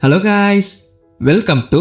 Hello guys, welcome to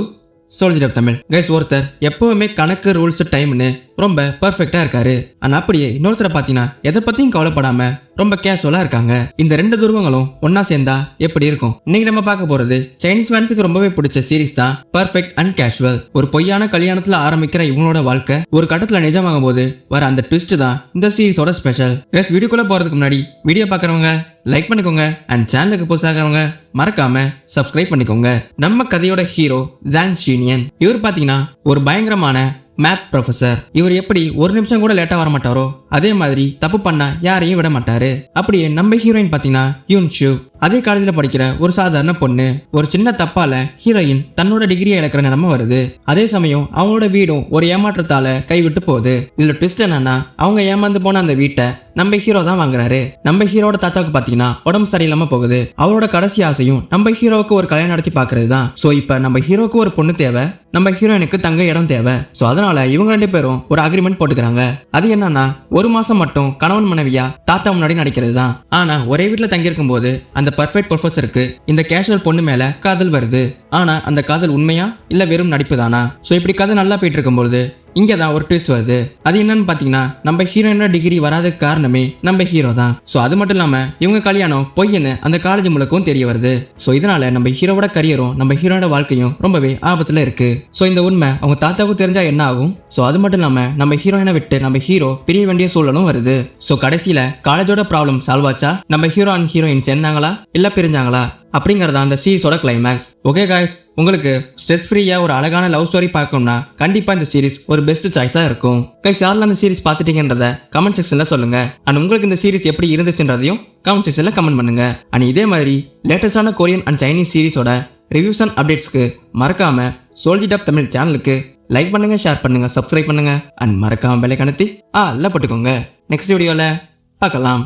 soldier of Tamil. Guys, ஒருத்தர் எப்பவுமே கணக்கு ரூல்ஸ் டைம்னு ரொம்ப பர்ஃபெக்டா இருக்காரு. ஆனா அப்படியே இன்னொருத்தரை பார்த்தீங்கன்னா எதை பத்தியும் கவலைப்படாம ரொம்ப கேஷுவலா இருக்காங்க. இந்த ரெண்டு துருவங்களும் ஒன்னா சேர்ந்தா எப்படி இருக்கும்? இன்னைக்கு நம்ம பார்க்க போறது சைனீஸ் ஃபேன்ஸுக்கு ரொம்பவே பிடிச்ச சீரிஸ் தான் பர்ஃபெக்ட் அண்ட் கேஷுவல். ஒரு பொய்யான கல்யாணத்துல ஆரம்பிக்கிற இவங்களோட வாழ்க்கை ஒரு கட்டத்துல நிஜமாகும் போது வர அந்த ட்விஸ்ட் தான் இந்த சீரிஸோட ஸ்பெஷல். கைஸ், வீடியோக்குள்ள போறதுக்கு முன்னாடி வீடியோ பார்க்குறவங்க லைக் பண்ணிக்கோங்க அண்ட் சேனலுக்கு புதுசாகிறவங்க மறக்காம சப்ஸ்கிரைப் பண்ணிக்கோங்க. நம்ம கதையோட ஹீரோ ஜாங் ஷீனியன். இவர் பாத்தீங்கன்னா ஒரு பயங்கரமான மேத் ப்ரொஃபசர். இவர் எப்படி ஒரு நிமிஷம் கூட லேட்டா வர மாட்டாரோ அதே மாதிரி தப்பு பண்ணா யாரையும் விட மாட்டாரு. அப்படியே நம்ம ஹீரோயின் பாத்தீங்கன்னா யூன் ஷூ. அதே காலேஜ்ல படிக்கிற ஒரு சாதாரண பொண்ணு. ஒரு சின்ன தப்பால ஹீரோயின் தன்னோட டிகிரியை இழக்கிற நிலைமை வருது. அதே சமயம் அவங்களோட வீடும் ஒரு ஏமாற்றத்தால கைவிட்டு போகுது. இதுல ட்விஸ்ட் என்னன்னா, அவங்க ஏமாந்து போன அந்த வீட்டை நம்ம ஹீரோ தான் வாங்குறாரு. நம்ம ஹீரோட தாத்தாவுக்கு பாத்தீங்கன்னா உடம்பு சரியில்லாம போகுது. அவரோட கடைசி ஆசையும் நம்ம ஹீரோவுக்கு ஒரு கல்யாணம் நடத்தி பாக்குறது தான். சோ இப்ப நம்ம ஹீரோக்கு ஒரு பொண்ணு தேவை, நம்ம ஹீரோயினுக்கு தங்க இடம் தேவை. சோ அதனால இவங்க ரெண்டு பேரும் ஒரு அக்ரிமெண்ட் போட்டுக்கிறாங்க. அது என்னன்னா, ஒரு மாசம் மட்டும் கணவன் மனைவியா தாத்தா முன்னாடி நடிக்கிறது தான். ஆனா ஒரே வீட்டுல தங்கி இருக்கும் போது அந்த பர்ஃபெக்ட் ப்ரொஃபஸருக்கு இந்த கேஷுவல் பொண்ணு மேல காதல் வருது. ஆனா அந்த காதல் உண்மையா இல்ல வெறும் நடிப்பு தானா? சோ இப்படி கதை நல்லா போயிட்டு இருக்கும்போது இங்கே தான் ஒரு ட்விஸ்ட் வருது. அது என்னன்னு பார்த்தீங்கன்னா, நம்ம ஹீரோயினோட டிகிரி வராதுக்கு காரணமே நம்ம ஹீரோ தான். ஸோ அது மட்டும் இல்லாமல் இவங்க கல்யாணம் பொய்ன்னு அந்த காலேஜ் முழுக்கவும் தெரிய வருது. ஸோ இதனால நம்ம ஹீரோவோட கரியரும் நம்ம ஹீரோனோட வாழ்க்கையும் ரொம்பவே ஆபத்தில் இருக்கு. ஸோ இந்த உண்மை அவங்க தாத்தாவுக்கு தெரிஞ்சா என்ன ஆகும்? ஸோ அது மட்டும் இல்லாமல் நம்ம ஹீரோயினை விட்டு நம்ம ஹீரோ பிரிய வேண்டிய சூழலும் வருது. ஸோ கடைசியில் காலேஜோட ப்ராப்ளம் சால்வ் ஆச்சா? நம்ம ஹீரோ அண்ட் ஹீரோயின் சேர்ந்தாங்களா இல்லை பிரிஞ்சாங்களா அப்படிங்கறத அந்த சீரிஸோட கிளைமேக்ஸ். ஓகே காய்ஸ், உங்களுக்கு ஸ்ட்ரெஸ் ஃப்ரீயா ஒரு அழகான லவ் ஸ்டோரி பார்க்கணும்னா கண்டிப்பா இந்த சீரிஸ் ஒரு பெஸ்ட் சாய்ஸா இருக்கும். கைஸ், யாரெல்லாம் அந்த சீரிஸ் பார்த்துட்டீங்கன்றத கமெண்ட் செக்ஷன்ல சொல்லுங்க. அண்ட் உங்களுக்கு இந்த சீரிஸ் எப்படி இருந்துச்சுன்றதையும் கமெண்ட் செக்ஷன்ல கமெண்ட் பண்ணுங்க. அண்ட் இதே மாதிரி லேட்டஸ்டான கொரியன் அண்ட் சைனீஸ் சீரிஸோட ரிவ்யூஸ் அண்ட் அப்டேட்ஸ்க்கு மறக்காம சோல்ஜர் ஆஃப் தமிழ் சேனலுக்கு லைக் பண்ணுங்க, ஷேர் பண்ணுங்க, சப்ஸ்கிரைப் பண்ணுங்க அண்ட் மறக்காம பெல் ஐகானை அழுத்தி போட்டுக்கோங்க. நெக்ஸ்ட் வீடியோல பார்க்கலாம்.